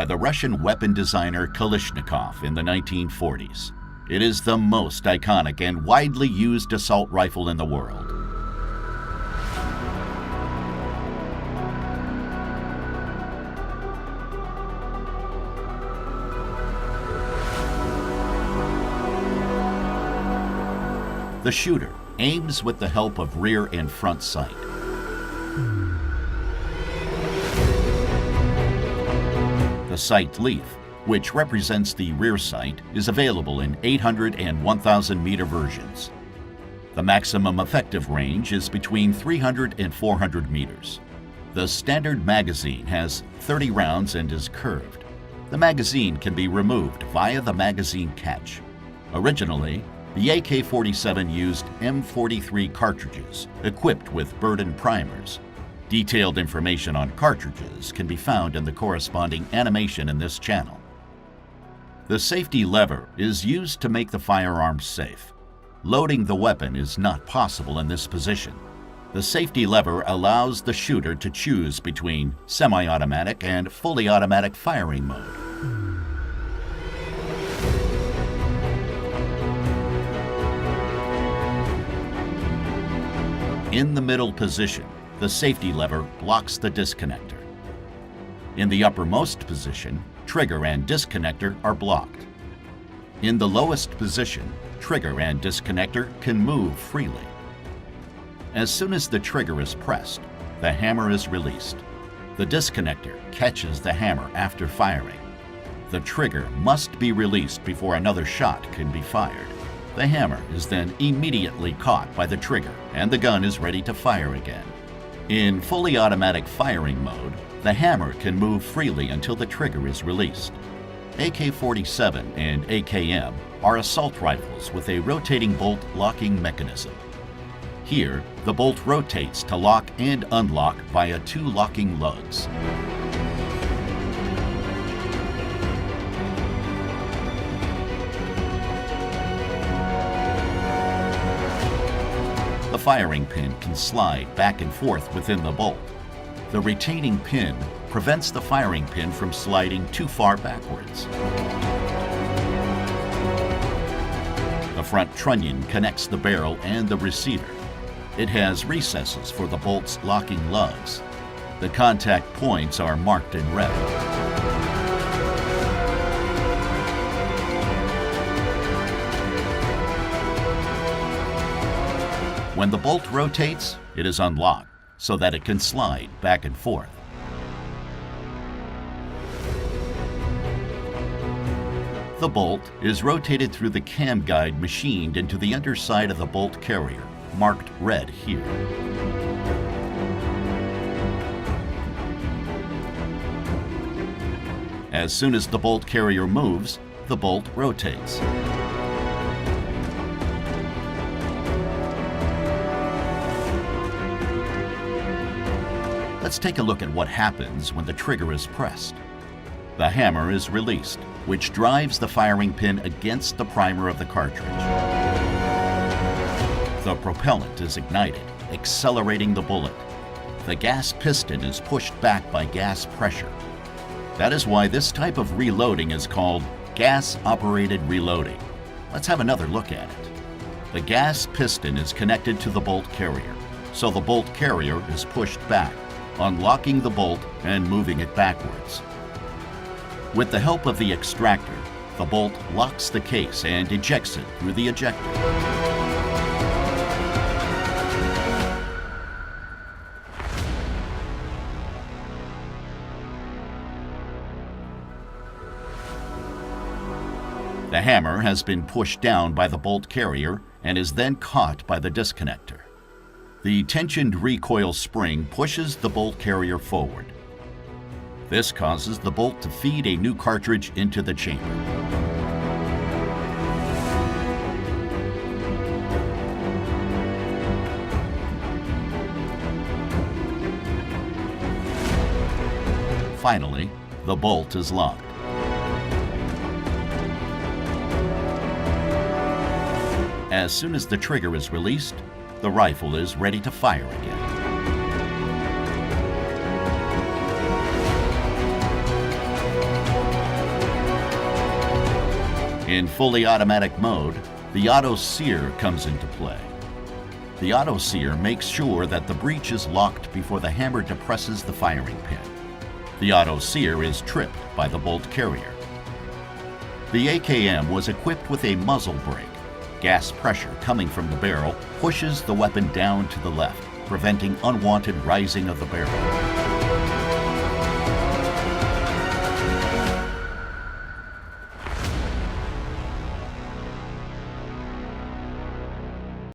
by the Russian weapon designer Kalashnikov in the 1940s. It is the most iconic and widely used assault rifle in the world. The shooter aims with the help of rear and front sight. The sight leaf, which represents the rear sight, is available in 800 and 1,000 meter versions. The maximum effective range is between 300 and 400 meters. The standard magazine has 30 rounds and is curved. The magazine can be removed via the magazine catch. Originally, the AK47 used M43 cartridges equipped with Burden primers. Detailed information on cartridges can be found in the corresponding animation in this channel. The safety lever is used to make the firearm safe. Loading the weapon is not possible in this position. The safety lever allows the shooter to choose between semi-automatic and fully automatic firing mode. In the middle position, the safety lever blocks the disconnector. In the uppermost position, trigger and disconnector are blocked. In the lowest position, trigger and disconnector can move freely. As soon as the trigger is pressed, the hammer is released. The disconnector catches the hammer after firing. The trigger must be released before another shot can be fired. The hammer is then immediately caught by the trigger and the gun is ready to fire again. In fully automatic firing mode, the hammer can move freely until the trigger is released. AK47 and AKM are assault rifles with a rotating bolt locking mechanism. Here, the bolt rotates to lock and unlock via two locking lugs. The firing pin can slide back and forth within the bolt. The retaining pin prevents the firing pin from sliding too far backwards. The front trunnion connects the barrel and the receiver. It has recesses for the bolt's locking lugs. The contact points are marked in red. When the bolt rotates, it is unlocked so that it can slide back and forth. The bolt is rotated through the cam guide machined into the underside of the bolt carrier, marked red here. As soon as the bolt carrier moves, the bolt rotates. Let's take a look at what happens when the trigger is pressed. The hammer is released, which drives the firing pin against the primer of the cartridge. The propellant is ignited, accelerating the bullet. The gas piston is pushed back by gas pressure. That is why this type of reloading is called gas-operated reloading. Let's have another look at it. The gas piston is connected to the bolt carrier, so the bolt carrier is pushed back, unlocking the bolt and moving it backwards. With the help of the extractor, the bolt locks the case and ejects it through the ejector. The hammer has been pushed down by the bolt carrier and is then caught by the disconnector. The tensioned recoil spring pushes the bolt carrier forward. This causes the bolt to feed a new cartridge into the chamber. Finally, the bolt is locked. As soon as the trigger is released, the rifle is ready to fire again. In fully automatic mode, the auto sear comes into play. The auto sear makes sure that the breech is locked before the hammer depresses the firing pin. The auto sear is tripped by the bolt carrier. The AKM was equipped with a muzzle brake. Gas pressure coming from the barrel pushes the weapon down to the left, preventing unwanted rising of the barrel.